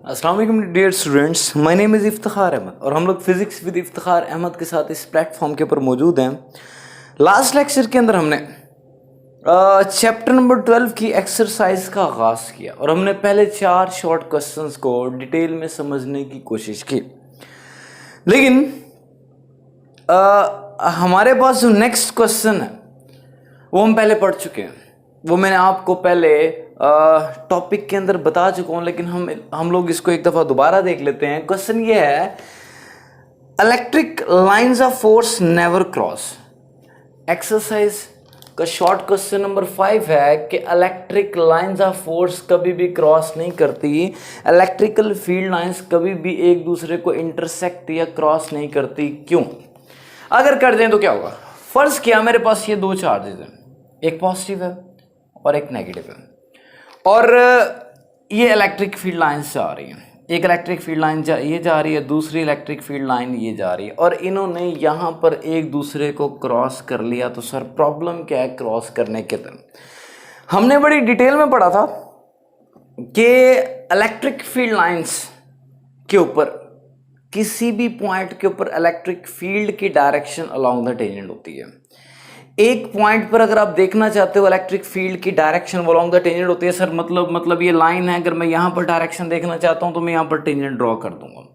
अस्सलाम वालेकुम dear students, my name is Iftikhar Ahmad और हम लोग फिज़िक्स विद इफ्तिखार अहमद के साथ इस प्लेटफॉर्म के ऊपर मौजूद हैं। लास्ट लेक्चर के अंदर हमने चैप्टर नंबर 12 की एक्सरसाइज का आगाज़ किया और हमने पहले 4 शॉर्ट क्वेश्चंस को डिटेल में समझने की कोशिश की। लेकिन हमारे पास जो नेक्स्ट क्वेश्चन है वो हम पहले पढ़ चुके हैं। वो मैंने आपको पहले टॉपिक के अंदर बता चुका हूँ, लेकिन हम लोग इसको एक दफ़ा दोबारा देख लेते हैं। क्वेश्चन ये है, electric lines of force never cross. Exercise का शॉर्ट क्वेश्चन नंबर 5 है कि इलेक्ट्रिक लाइंस ऑफ फोर्स कभी भी क्रॉस नहीं करती, इलेक्ट्रिकल फील्ड लाइंस कभी भी एक दूसरे को इंटरसेक्ट या क्रॉस नहीं करती। क्यों? अगर कर दें तो क्या होगा? फर्ज किया मेरे पास ये दो चार्जेस हैं, एक पॉजिटिव है और एक नेगेटिव है, और ये इलेक्ट्रिक फील्ड लाइन से आ रही है। एक इलेक्ट्रिक फील्ड लाइन ये जा रही है, दूसरी इलेक्ट्रिक फील्ड लाइन ये जा रही है, और इन्होंने यहाँ पर एक दूसरे को क्रॉस कर लिया। तो सर प्रॉब्लम क्या है क्रॉस करने के तरफ? हमने बड़ी डिटेल में पढ़ा था कि इलेक्ट्रिक फील्ड लाइंस के ऊपर किसी भी पॉइंट के ऊपर इलेक्ट्रिक फील्ड की डायरेक्शन अलोंग द टेंजेंट होती है। एक पॉइंट पर अगर आप देखना चाहते हो इलेक्ट्रिक फील्ड की डायरेक्शन अलोंग द टेंजेंट होती है। सर मतलब ये लाइन है, अगर मैं यहाँ पर डायरेक्शन देखना चाहता हूँ तो मैं यहाँ पर टेंजेंट ड्रॉ कर दूंगा,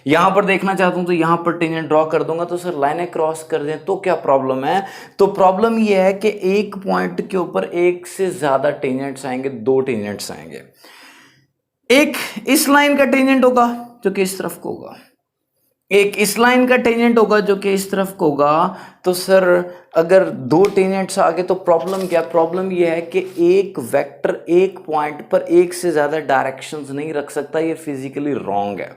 यहाँ पर देखना चाहता हूँ तो यहाँ पर टेंजेंट ड्रॉ कर दूंगा। तो सर लाइनें क्रॉस कर दें तो क्या प्रॉब्लम है? तो प्रॉब्लम ये है कि एक पॉइंट के ऊपर एक से ज्यादा टेंजेंट्स आएंगे, दो टेंजेंट्स आएंगे। एक इस लाइन का टेंजेंट होगा जो कि इस तरफ को होगा, एक इस लाइन का टेंजेंट होगा जो कि इस तरफ को होगा। तो सर अगर दो टेंजेंट्स आ गए तो प्रॉब्लम क्या? प्रॉब्लम ये है कि एक वेक्टर एक पॉइंट पर एक से ज्यादा डायरेक्शंस नहीं रख सकता, ये फिजिकली रॉन्ग है।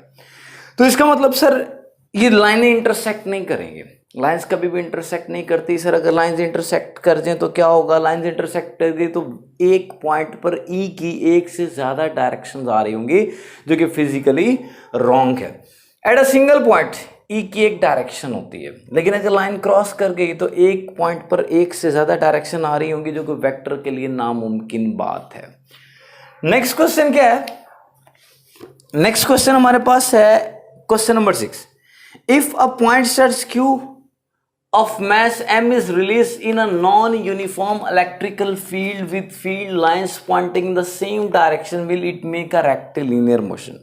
तो इसका मतलब सर ये लाइनें इंटरसेक्ट नहीं करेंगे, लाइंस कभी भी इंटरसेक्ट नहीं करती। सर अगर लाइंस इंटरसेक्ट कर जाए तो क्या होगा? लाइंस इंटरसेक्ट कर गई तो एक पॉइंट पर ई की एक से ज्यादा डायरेक्शंस आ रही होंगी जो कि फिजिकली रॉन्ग है। एट अ सिंगल पॉइंट ई की एक डायरेक्शन होती है, लेकिन अगर लाइन क्रॉस कर गई तो एक पॉइंट पर एक से ज्यादा डायरेक्शन आ रही होंगी जो कि वेक्टर के लिए नामुमकिन बात है। नेक्स्ट क्वेश्चन क्या है? नेक्स्ट क्वेश्चन हमारे पास है question number 6। If a point charge Q of mass m is released in a non-uniform electrical field with field lines pointing in the same direction, will it make a rectilinear motion?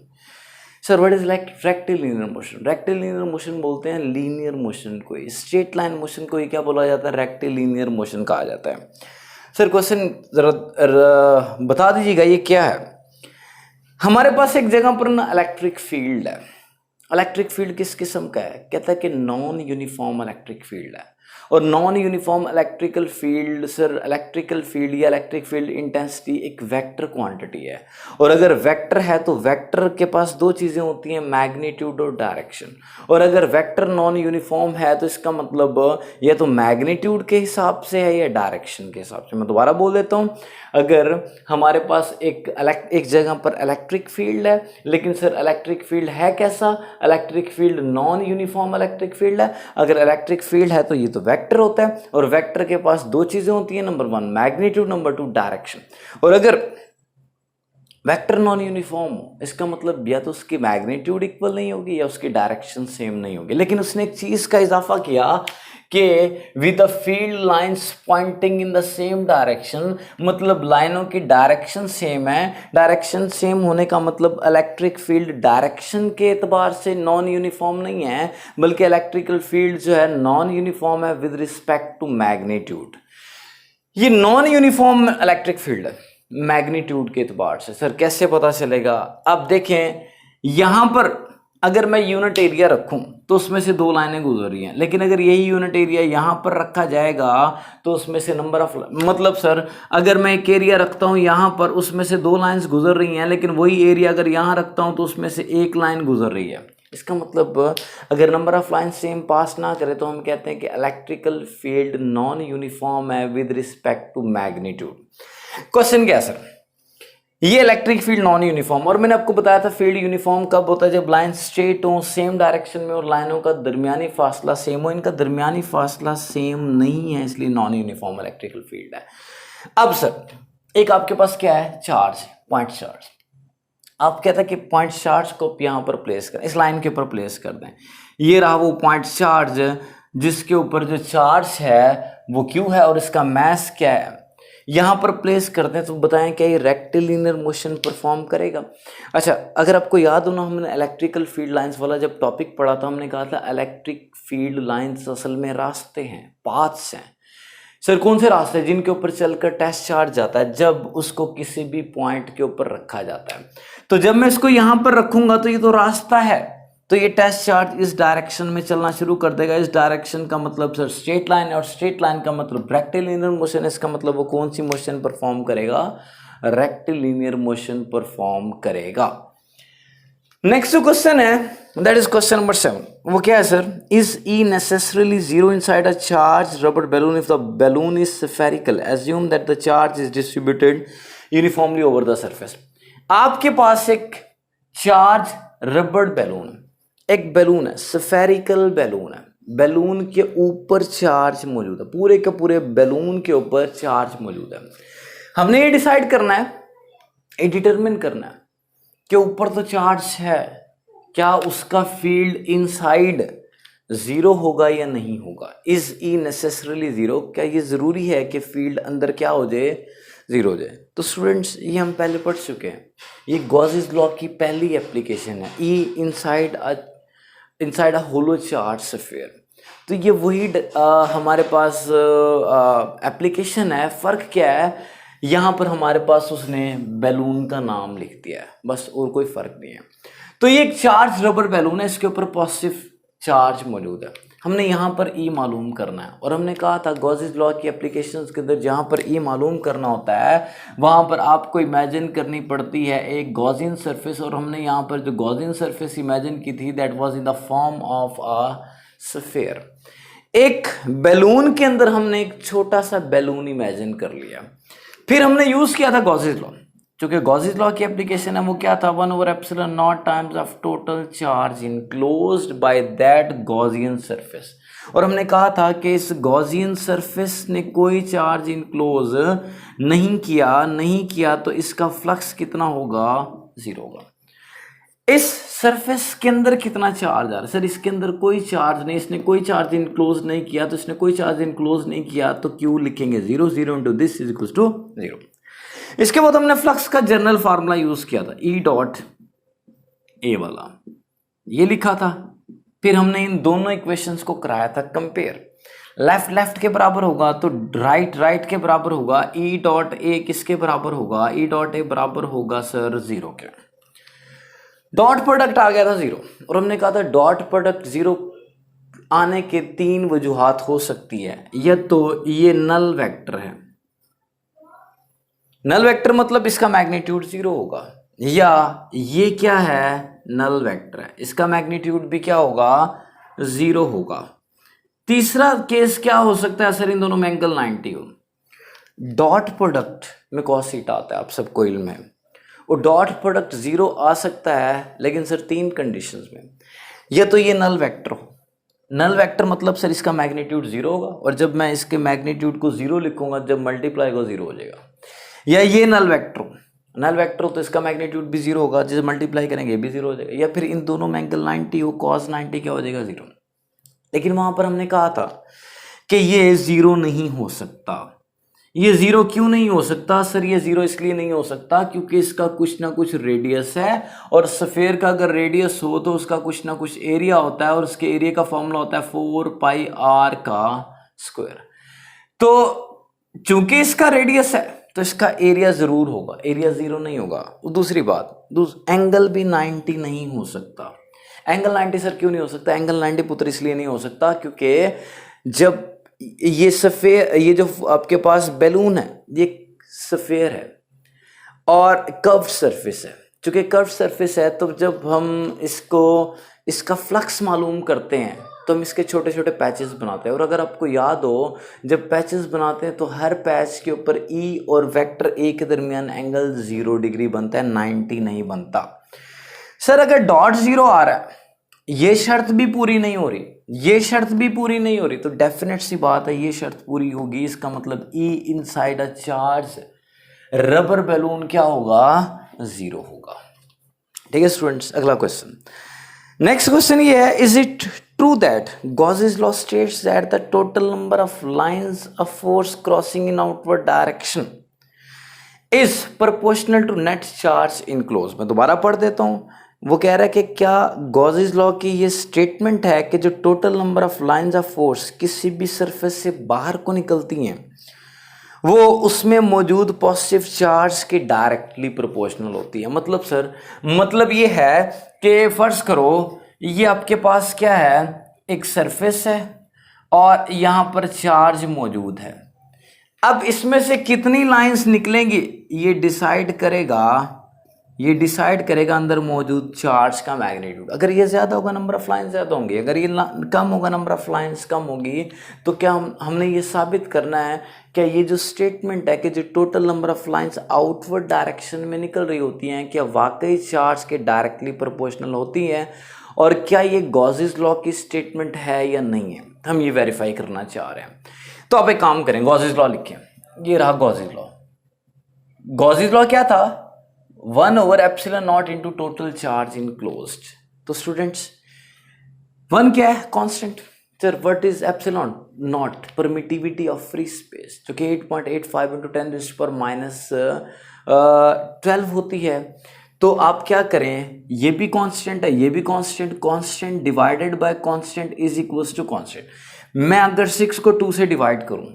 Sir what is rectilinear motion? Rectilinear motion बोलते हैं linear motion को, straight line motion को ही क्या बोला जाता है? Rectilinear motion कहा जाता है। सर क्वेश्चन जरा बता दीजिएगा ये क्या है। हमारे पास एक जगह पर ना इलेक्ट्रिक फील्ड है। इलेक्ट्रिक फील्ड किस किस्म का है? कहता है कि नॉन यूनिफॉर्म इलेक्ट्रिक फील्ड है। और non uniform electrical field, sir electrical field या इलेक्ट्रिक फील्ड इंटेंसिटी एक वेक्टर क्वांटिटी है, और अगर वेक्टर है तो वेक्टर के पास दो चीज़ें होती हैं, मैग्नीट्यूड और डायरेक्शन। और अगर वेक्टर नॉन यूनिफॉर्म है तो इसका मतलब या तो मैग्नीट्यूड के हिसाब से है या डायरेक्शन के हिसाब से। मैं दोबारा बोल देता हूँ, अगर हमारे पास एक जगह पर इलेक्ट्रिक फील्ड है, लेकिन सर इलेक्ट्रिक फील्ड है कैसा? Electric field non uniform electric field है। अगर इलेक्ट्रिक फील्ड है तो ये तो वेक्टर होता है, और वेक्टर के पास दो चीजें होती हैं, नंबर 1 मैग्नीट्यूड, नंबर 2 डायरेक्शन। और अगर वेक्टर नॉन यूनिफॉर्म हो, इसका मतलब या तो उसकी मैग्नीट्यूड इक्वल नहीं होगी या उसकी डायरेक्शन सेम नहीं होगी। लेकिन उसने एक चीज का इजाफा किया कि with the field lines pointing in the same direction, मतलब लाइनों की डायरेक्शन सेम है। डायरेक्शन सेम होने का मतलब इलेक्ट्रिक फील्ड डायरेक्शन के एतबार से नॉन यूनिफॉर्म नहीं है, बल्कि इलेक्ट्रिकल फील्ड जो है नॉन यूनिफॉर्म है विद रिस्पेक्ट टू मैग्नीट्यूड। ये नॉन यूनिफॉर्म इलेक्ट्रिक फील्ड है मैग्नीट्यूड के एतबार से। सर कैसे पता चलेगा? अब देखें, यहां पर अगर मैं यूनिट एरिया रखूं तो उसमें से दो लाइनें गुजर रही हैं, लेकिन अगर यही यूनिट एरिया यहां पर रखा जाएगा तो उसमें से नंबर ऑफ, मतलब सर अगर मैं एक एरिया रखता हूं यहां पर, उसमें से दो लाइंस गुजर रही हैं, लेकिन वही एरिया अगर यहां रखता हूं तो उसमें से एक लाइन गुजर रही है। इसका मतलब अगर number of line same pass ना करे तो हम कहते हैं कि इलेक्ट्रिकल फील्ड नॉन यूनिफॉर्म है with respect to magnitude. Question क्या सर? ये इलेक्ट्रिक फील्ड नॉन यूनिफॉर्म, और मैंने आपको बताया था फील्ड यूनिफॉर्म कब होता है? जब लाइन स्ट्रेट हो, सेम डायरेक्शन में, और लाइनों का दरमियानी फासला सेम हो। इनका दरमियानी फासला सेम नहीं है, इसलिए नॉन यूनिफॉर्म इलेक्ट्रिकल फील्ड है। अब सर एक आपके पास क्या है? Charge, point charge. आप कहते हैं कि पॉइंट चार्ज को यहाँ पर प्लेस करें, इस लाइन के ऊपर प्लेस कर दें। ये रहा वो पॉइंट चार्ज जिसके ऊपर जो चार्ज है वो क्यू है और इसका मास क्या है, यहाँ पर प्लेस करते हैं। तो बताएं क्या ये रेक्टिलिनियर मोशन परफॉर्म करेगा। अच्छा, अगर आपको याद हो ना, हमने इलेक्ट्रिकल फील्ड लाइंस वाला जब टॉपिक पढ़ा था, हमने कहा था इलेक्ट्रिक फील्ड लाइंस असल में रास्ते हैं, पाथ्स हैं। सर कौन से रास्ते जिनके ऊपर चलकर टेस्ट चार्ज जाता है जब उसको किसी भी पॉइंट के ऊपर रखा जाता है। तो जब मैं इसको यहां पर रखूंगा तो ये तो रास्ता है, तो ये टेस्ट चार्ज इस डायरेक्शन में चलना शुरू कर देगा। इस डायरेक्शन का मतलब सर स्ट्रेट लाइन है, और स्ट्रेट लाइन का मतलब रेक्टिलिनियर मोशन। इसका मतलब वो कौन सी मोशन परफॉर्म करेगा, रेक्टिलिनियर मोशन परफॉर्म करेगा। नेक्स्ट जो क्वेश्चन है दैट इज क्वेश्चन नंबर 7। वो क्या है sir, is E necessarily zero inside a charge rubber balloon if the balloon is spherical, assume that the charge is distributed uniformly over the surface. आपके पास एक charge rubber balloon, एक balloon है, spherical balloon है, balloon के ऊपर charge मौजूद है, पूरे के पूरे बैलून के ऊपर चार्ज मौजूद है। हमने ये डिसाइड करना है, ये डिटरमिन करना है कि ऊपर तो चार्ज है, क्या उसका फील्ड इनसाइड जीरो होगा या नहीं होगा। इज ई नेसेसरली जीरो, क्या ये जरूरी है कि फील्ड अंदर क्या हो जाए, जीरो हो जाए। तो स्टूडेंट्स ये हम पहले पढ़ चुके हैं, ये गॉसेस लॉ की पहली एप्लीकेशन है, E inside a hollow charge sphere. तो ये वही हमारे पास एप्लीकेशन है। फर्क क्या है, यहाँ पर हमारे पास उसने बैलून का नाम लिख दिया है, बस, और कोई फर्क नहीं है। तो ये एक चार्ज रबर बैलून है, इसके ऊपर पॉजिटिव चार्ज मौजूद है। हमने यहाँ पर ई मालूम करना है, और हमने कहा था गॉसेस लॉ की एप्लीकेशंस के अंदर जहाँ पर ई मालूम करना होता है वहाँ पर आपको इमेजिन करनी पड़ती है एक गॉसियन सरफेस। और हमने यहाँ पर जो गॉसियन सरफेस इमेजिन की थी that was in the form of a sphere. एक बैलून के अंदर हमने एक छोटा सा बैलून इमेजिन कर लिया, फिर हमने यूज किया था गॉसेस लॉ। चूंकि गॉसेस लॉ की एप्लीकेशन है वो क्या था, 1/ε0 times of total charge enclosed by that Gaussian surface. और हमने कहा था कि इस गॉसियन सरफेस ने कोई चार्ज इनक्लोज नहीं किया तो इसका फ्लक्स कितना होगा, जीरो होगा। इस सरफेस के अंदर कितना चार्ज आ रहा है, सर इसके अंदर कोई चार्ज नहीं, इसने कोई चार्ज इनक्लोज नहीं किया, तो इसने कोई चार्ज इनक्लोज नहीं किया तो क्यू लिखेंगे zero, zero into this is equal to zero. इसके बाद हमने फ्लक्स का जनरल फार्मूला यूज किया था, ई डॉट ए वाला, ये लिखा था। फिर हमने इन दोनों इक्वेशंस को कराया था कंपेयर, लेफ्ट के बराबर होगा तो राइट के बराबर होगा। ई डॉट ए किसके बराबर होगा, ई डॉट ए बराबर होगा सर जीरो के। डॉट प्रोडक्ट आ गया था जीरो, और हमने कहा था डॉट प्रोडक्ट जीरो आने के 3 वजूहात हो सकती है। या तो ये नल वेक्टर है, नल वेक्टर मतलब इसका मैग्नीट्यूड जीरो होगा, या ये क्या है, नल वेक्टर है, इसका मैग्नीट्यूड भी क्या होगा, जीरो होगा। तीसरा केस क्या हो सकता है सर, इन दोनों में एंगल 90 हो। डॉट प्रोडक्ट में कॉस थीटा आता है, आप सबको इल्म है। और डॉट प्रोडक्ट जीरो आ सकता है, लेकिन सर 3 कंडीशंस में। या तो ये नल वेक्टर हो, नल वेक्टर मतलब सर इसका मैग्नीट्यूड जीरो होगा, और जब मैं इसके मैग्नीट्यूड को जीरो लिखूंगा जब मल्टीप्लाई होगा जीरो हो जाएगा। या ये नल वेक्टर हो तो इसका मैग्नीट्यूड भी जीरो होगा, जिसे मल्टीप्लाई करेंगे भी जीरो हो जाएगा। या फिर इन दोनों में एंगल 90 हो, कॉस 90 क्या हो जाएगा, जीरो। लेकिन वहां पर हमने कहा था कि ये जीरो नहीं हो सकता। ये जीरो क्यों नहीं हो सकता सर, ये जीरो इसलिए नहीं हो सकता क्योंकि इसका कुछ ना कुछ रेडियस है, और स्फीयर का अगर रेडियस हो तो उसका कुछ ना कुछ एरिया होता है, और उसके एरिया का फॉर्मूला होता है 4πr का स्क्वायर। तो चूंकि इसका रेडियस है तो इसका एरिया जरूर होगा, एरिया जीरो नहीं होगा। दूसरी बात, एंगल भी 90 नहीं हो सकता। एंगल 90 सर क्यों नहीं हो सकता, एंगल 90 पुत्र इसलिए नहीं हो सकता क्योंकि जब ये स्फीयर, ये जो आपके पास बैलून है ये स्फीयर है और कर्व्ड सरफेस है। चूंकि कर्व्ड सरफेस है तो जब हम इसका फ्लक्स मालूम करते हैं तो हम इसके छोटे छोटे पैचेस बनाते हैं। और अगर आपको याद हो, जब पैचेस बनाते हैं तो हर पैच के ऊपर ई और वेक्टर ए के दरमियान एंगल 0 डिग्री बनता है, 90 नहीं बनता। सर अगर डॉट जीरो आ रहा है, ये शर्त भी पूरी नहीं हो रही, ये शर्त भी पूरी नहीं हो रही, तो डेफिनेट सी बात है ये शर्त पूरी होगी। इसका मतलब E inside a charge rubber balloon क्या होगा, जीरो होगा। ठीक है स्टूडेंट्स, अगला क्वेश्चन। नेक्स्ट क्वेश्चन ये है, is it true that Gauss's law states that the total number of lines of force crossing in outward direction is proportional to net charge enclose. मैं दोबारा पढ़ देता हूं। वो कह रहा है कि क्या गॉसेस लॉ की ये स्टेटमेंट है कि जो total number of lines of force किसी भी सरफेस से बाहर को निकलती हैं वो उसमें मौजूद पॉजिटिव चार्ज के डायरेक्टली प्रोपोर्शनल होती है। मतलब सर, मतलब ये है कि फर्ज करो ये आपके पास क्या है, एक सरफेस है और यहां पर चार्ज मौजूद है। अब इसमें से कितनी लाइंस निकलेंगी ये डिसाइड करेगा अंदर मौजूद चार्ज का मैग्नीट्यूड। अगर ये ज्यादा होगा नंबर ऑफ लाइंस ज्यादा होंगी, अगर ये कम होगा नंबर ऑफ लाइंस कम होगी। तो क्या हमने ये साबित करना है क्या ये जो स्टेटमेंट है कि जो total number of lines outward direction में निकल रही होती हैं क्या वाकई चार्ज के डायरेक्टली प्रोपोर्शनल होती है, और क्या ये गॉसेस लॉ की स्टेटमेंट है या नहीं है, हम ये वेरीफाई करना चाह रहे हैं। तो आप एक काम करें, गॉसेस लॉ लिखें। ये रहा गॉसेस लॉ। गॉसेस लॉ क्या था, 1/ε0 इंटू टोटल चार्ज इनक्लोज्ड। तो स्टूडेंट्स 1 क्या है, constant. Sir what is epsilon not, permittivity of free space, जो कि 8.85 इंटू 10⁻⁻12 होती है। तो आप क्या करें, ये भी कांस्टेंट है, ये भी constant, constant divided by constant is equals to constant. मैं अगर 6 को 2 से डिवाइड करूं,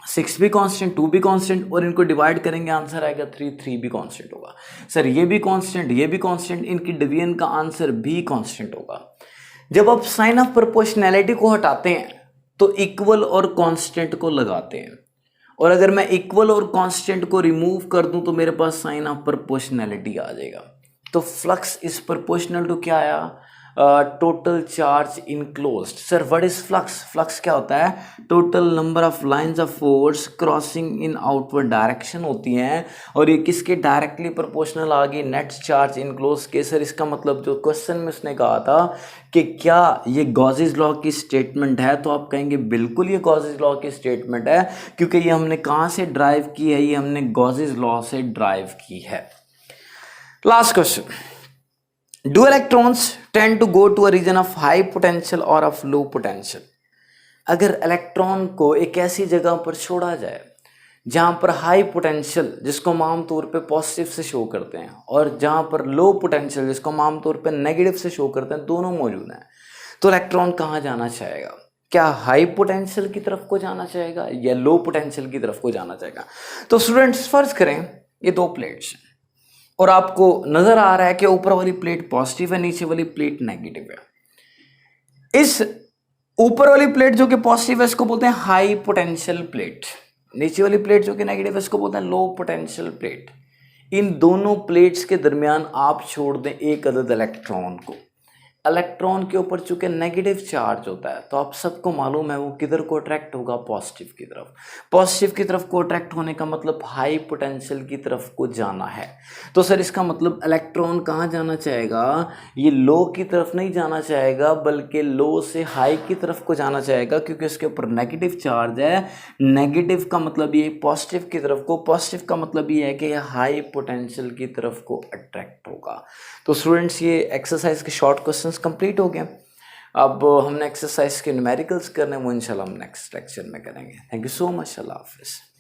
6 भी कांस्टेंट 2 भी कांस्टेंट, और इनको डिवाइड करेंगे आंसर आएगा 3 भी कांस्टेंट होगा। सर ये भी कांस्टेंट ये भी कांस्टेंट, इनकी डिवीजन का आंसर भी कांस्टेंट होगा। जब आप साइन ऑफ प्रोपोर्शनैलिटी को हटाते हैं तो इक्वल और कांस्टेंट को लगाते हैं, और अगर मैं इक्वल और कांस्टेंट को रिमूव कर दूं तो मेरे पास साइन ऑफ प्रोपोर्शनैलिटी आ जाएगा। तो फ्लक्स इज प्रोपोर्शनल टू क्या आया, total charge enclosed. Sir what is flux, flux क्या होता है, total number of lines of force crossing in outward direction होती हैं, और ये किसके डायरेक्टली प्रोपोर्शनल आ गई, नेट चार्ज इनक्लोज के। सर इसका मतलब जो क्वेश्चन में उसने कहा था कि क्या ये गॉसेस लॉ की स्टेटमेंट है, तो आप कहेंगे बिल्कुल ये गॉसेस लॉ की स्टेटमेंट है, क्योंकि ये हमने कहां से ड्राइव की है, ये हमने गॉसेस लॉ से ड्राइव की है। Last question, do electrons tend to go to a region of high potential or of low potential? अगर इलेक्ट्रॉन को एक ऐसी जगह पर छोड़ा जाए जहां पर हाई पोटेंशियल, जिसको हम आमतौर पे पॉजिटिव से शो करते हैं, और जहां पर लो पोटेंशियल, जिसको हम आमतौर पे नेगेटिव से शो करते हैं, दोनों मौजूद हैं, तो इलेक्ट्रॉन कहाँ जाना चाहेगा, क्या हाई पोटेंशियल की तरफ को जाना चाहेगा या लो पोटेंशियल की तरफ को जाना चाहेगा। तो स्टूडेंट्स फर्ज करें ये 2 प्लेट्स हैं, और आपको नजर आ रहा है कि ऊपर वाली प्लेट पॉजिटिव है, नीचे वाली प्लेट नेगेटिव है। इस ऊपर वाली प्लेट जो कि पॉजिटिव है इसको बोलते हैं हाई पोटेंशियल प्लेट, नीचे वाली प्लेट जो कि नेगेटिव है इसको बोलते हैं लो पोटेंशियल प्लेट। इन दोनों प्लेट्स के दरमियान आप छोड़ दें एक अदद इलेक्ट्रॉन को। इलेक्ट्रॉन के ऊपर चूंकि नेगेटिव चार्ज होता है तो आप सबको मालूम है वो किधर को अट्रैक्ट होगा, पॉजिटिव की तरफ। पॉजिटिव की तरफ को अट्रैक्ट होने का मतलब हाई पोटेंशियल की तरफ को जाना है। तो सर इसका मतलब इलेक्ट्रॉन कहाँ जाना चाहेगा, ये लो की तरफ नहीं जाना चाहेगा, बल्कि लो से हाई की तरफ को जाना चाहेगा, क्योंकि इसके ऊपर नेगेटिव चार्ज है। नेगेटिव का मतलब ये पॉजिटिव की तरफ को, पॉजिटिव का मतलब ये है कि यह हाई पोटेंशियल की तरफ को अट्रैक्ट होगा। तो स्टूडेंट्स ये एक्सरसाइज के शॉर्ट क्वेश्चंस कंप्लीट हो गए। अब हमने एक्सरसाइज के न्यूमेरिकल्स करने, वो इंशाल्लाह हम नेक्स्ट लेक्चर में करेंगे। थैंक यू सो मच, अल्लाह हाफिज़।